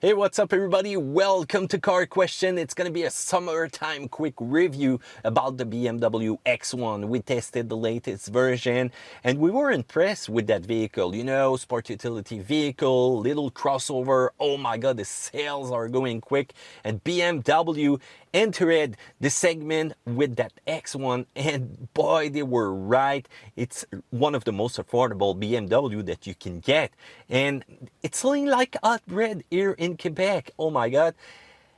Hey, what's up everybody? Welcome to Car Question. It's going to be a summertime quick review about the BMW X1. We tested the latest version and we were impressed with that vehicle. You know, sport utility vehicle, little crossover. Oh my god, the sales are going quick. And BMW entered the segment with that X1 and boy, they were right. It's one of the most affordable BMW that you can get. And it's selling like hot bread here in Quebec. Oh my god,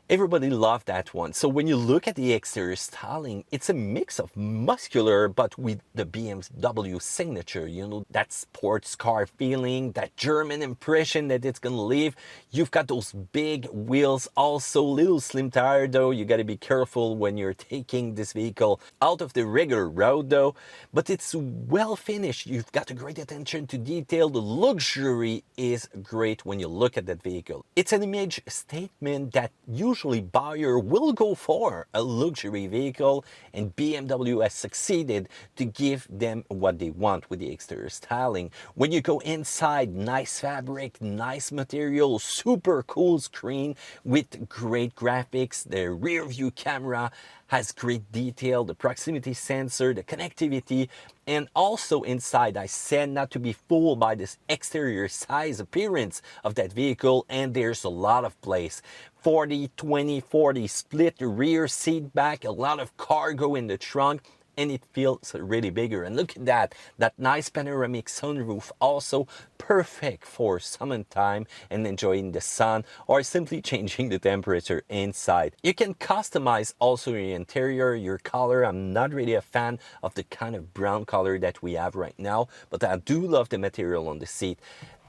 everybody loved that one. So when you look at the exterior styling, it's a mix of muscular but with the BMW signature, you know, that sports car feeling, that German impression that it's gonna leave. You've got those big wheels, also little slim tire though. You got to be careful when you're taking this vehicle out of the regular road though, but it's well finished. You've got a great attention to detail. The luxury is great when you look at that vehicle. It's an image statement that usually buyer will go for a luxury vehicle, and BMW has succeeded to give them what they want with the exterior styling. When you go inside, nice fabric, nice material, super cool screen with great graphics. The rear view camera has great detail, the proximity sensor, the connectivity, and also inside, I said not to be fooled by this exterior size appearance of that vehicle, and there's a lot of place. 40, 20, 40 split rear seat back, a lot of cargo in the trunk, and it feels really bigger. And look at that nice panoramic sunroof, also perfect for summertime and enjoying the sun or simply changing the temperature inside. You can customize also your interior, your color. I'm not really a fan of the kind of brown color that we have right now, but I do love the material on the seat.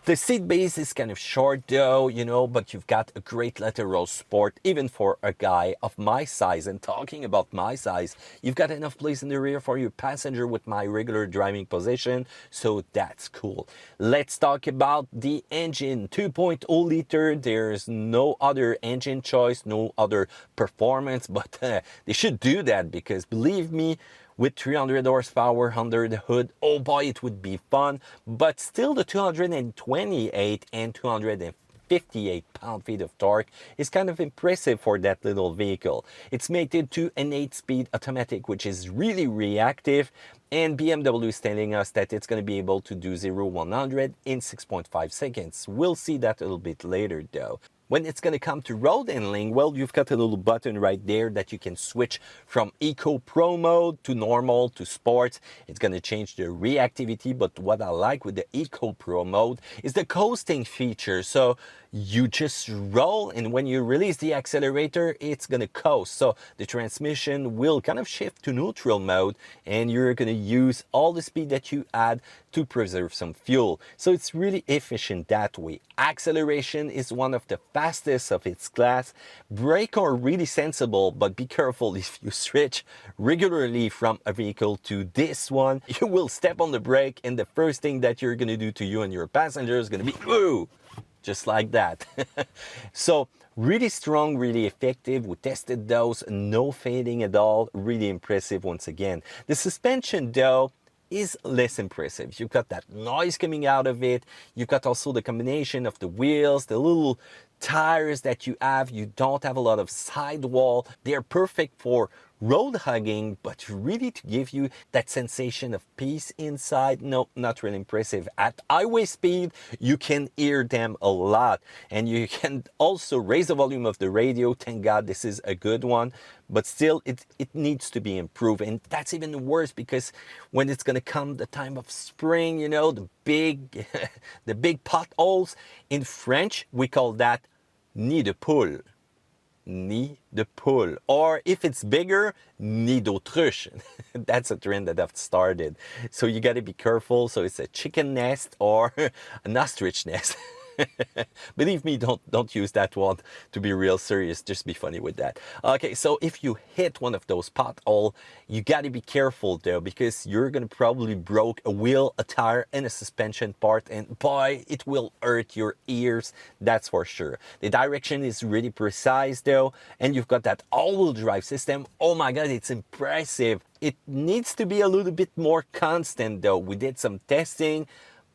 The seat base is kind of short though, you know, but you've got a great lateral support even for a guy of my size. And talking about my size, you've got enough place in the rear for your passenger with my regular driving position, so that's cool. Let's talk about the engine. 2.0 liter, there's no other engine choice, no other performance, but they should do that because believe me, with 300 horsepower under the hood, oh boy, it would be fun. But still, the 228 and 258 pound-feet of torque is kind of impressive for that little vehicle. It's mated to an 8-speed automatic, which is really reactive. And BMW is telling us that it's going to be able to do 0-100 in 6.5 seconds. We'll see that a little bit later though. When it's going to come to road handling, well, you've got a little button right there that you can switch from Eco Pro mode to normal to sports. It's going to change the reactivity, but what I like with the Eco Pro mode is the coasting feature. So you just roll, and when you release the accelerator, it's going to coast. So the transmission will kind of shift to neutral mode, and you're going to use all the speed that you add to preserve some fuel. So it's really efficient that way. Acceleration is one of the fastest of its class. Brake are really sensible, but be careful if you switch regularly from a vehicle to this one. You will step on the brake, and the first thing that you're going to do to you and your passenger is going to be, ooh, just like that. So really strong, really effective. We tested those, no fading at all. Really impressive once again. The suspension though is less impressive. You've got that noise coming out of it. You've got also the combination of the wheels, the little tires that you have. You don't have a lot of sidewall. They're perfect for road hugging, but really to give you that sensation of peace inside, no, not really impressive. At highway speed, you can hear them a lot, and you can also raise the volume of the radio. Thank God this is a good one, but still it needs to be improved. And that's even worse because when it's going to come the time of spring, you know, the big the big potholes, in French we call that nid de poule. Nid de poule, or if it's bigger, nid d'autruche. That's a trend that I've started, so you got to be careful. So it's a chicken nest or an ostrich nest. Believe me, don't use that one to be real serious. Just be funny with that. Okay, so if you hit one of those potholes, you got to be careful though, because you're gonna probably broke a wheel, a tire, and a suspension part, and boy, it will hurt your ears, that's for sure. The direction is really precise though, and you've got that all-wheel drive system. Oh my god, it's impressive. It needs to be a little bit more constant though. We did some testing,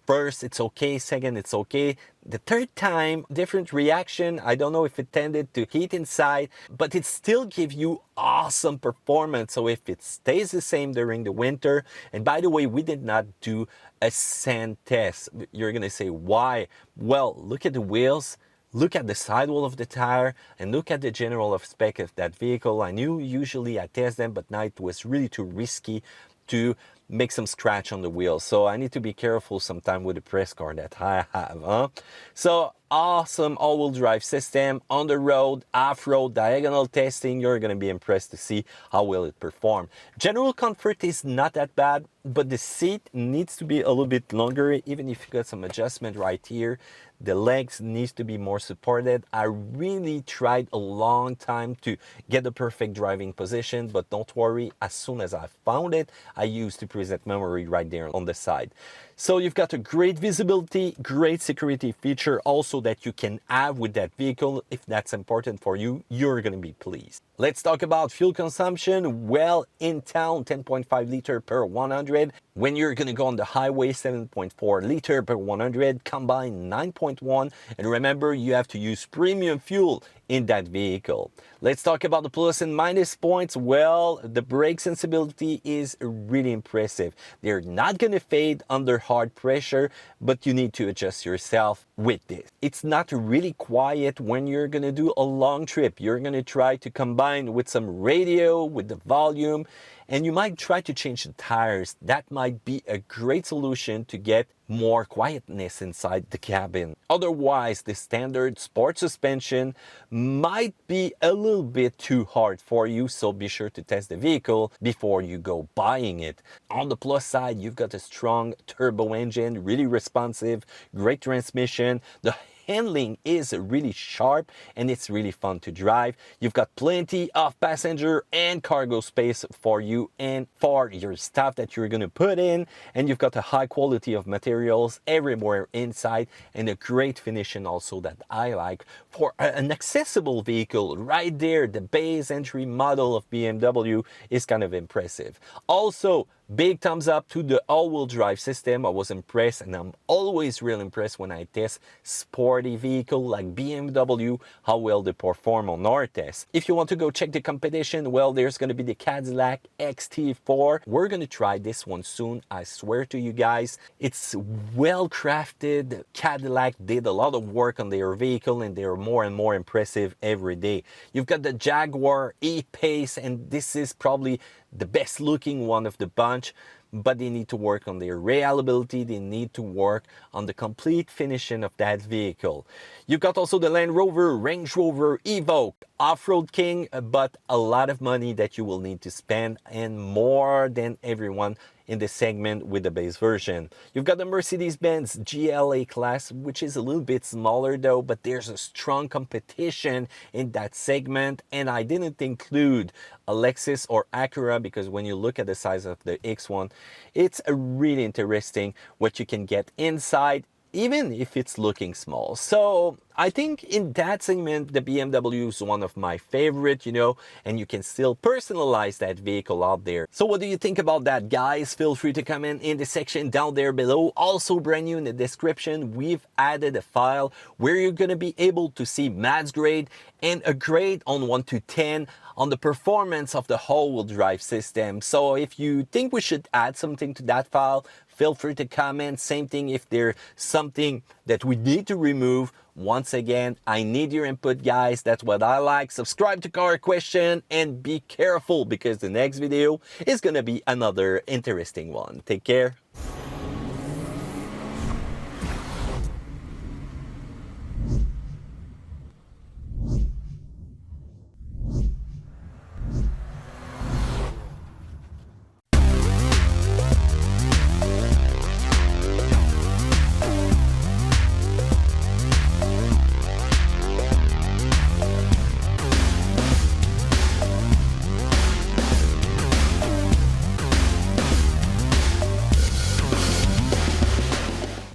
First, it's okay. Second, it's okay. The third time, different reaction. I don't know if it tended to heat inside, but it still gives you awesome performance. So if it stays the same during the winter, and by the way, we did not do a sand test. You're gonna say, why? Well, look at the wheels. Look at the sidewall of the tire and look at the general spec of that vehicle. I knew usually I test them, but now it was really too risky to make some scratch on the wheels. So I need to be careful sometime with the press car that I have. So awesome all-wheel drive system on the road, off-road, diagonal testing. You're going to be impressed to see how well it performs. General comfort is not that bad, but the seat needs to be a little bit longer. Even if you got some adjustment right here, the legs needs to be more supported. I really tried a long time to get the perfect driving position, but don't worry, as soon as I found it, I used the preset memory right there on the side. So you've got a great visibility, great security feature also that you can have with that vehicle. If that's important for you, you're going to be pleased. Let's talk about fuel consumption. Well, in town, 10.5 liter per 100. When you're going to go on the highway, 7.4 liter per 100, combined 9.1. And remember, you have to use premium fuel in that vehicle. Let's talk about the plus and minus points. Well, the brake sensibility is really impressive. They're not going to fade under hard pressure, but you need to adjust yourself with this. It's not really quiet when you're going to do a long trip. You're going to try to combine with some radio, with the volume, and you might try to change the tires. That might be a great solution to get more quietness inside the cabin. Otherwise, the standard sport suspension might be a little bit too hard for you, so be sure to test the vehicle before you go buying it. On the plus side, you've got a strong turbo engine, really responsive, great transmission. The handling is really sharp and it's really fun to drive. You've got plenty of passenger and cargo space for you and for your stuff that you're going to put in, and you've got a high quality of materials everywhere inside and a great finishing also that I like for an accessible vehicle. Right there, the base entry model of BMW is kind of impressive. Also, big thumbs up to the all-wheel drive system. I was impressed, and I'm always real impressed when I test sporty vehicle like BMW, how well they perform on our test. If you want to go check the competition, well, there's going to be the Cadillac XT4. We're going to try this one soon, I swear to you guys. It's well crafted. Cadillac did a lot of work on their vehicle, and they're more and more impressive every day. You've got the Jaguar E-Pace, and this is probably the best looking one of the bunch, but they need to work on their reliability. They need to work on the complete finishing of that vehicle. You've got also the Land Rover, Range Rover, Evoque, off-road king, but a lot of money that you will need to spend, and more than everyone in the segment with the base version. You've got the Mercedes-Benz GLA-class, which is a little bit smaller though, but there's a strong competition in that segment, and I didn't include a Lexus or Acura because when you look at the size of the X1, it's really interesting what you can get inside, even if it's looking small. So I think in that segment, the BMW is one of my favorite, and you can still personalize that vehicle out there. So what do you think about that, guys? Feel free to comment in the section down there below. Also, brand new in the description, we've added a file where you're going to be able to see Matt's grade and a grade on 1 to 10 on the performance of the all-wheel drive system. So if you think we should add something to that file, feel free to comment. Same thing if there's something that we need to remove. Once again, I need your input, guys. That's what I like. Subscribe to Car Question and be careful because the next video is going to be another interesting one. Take care.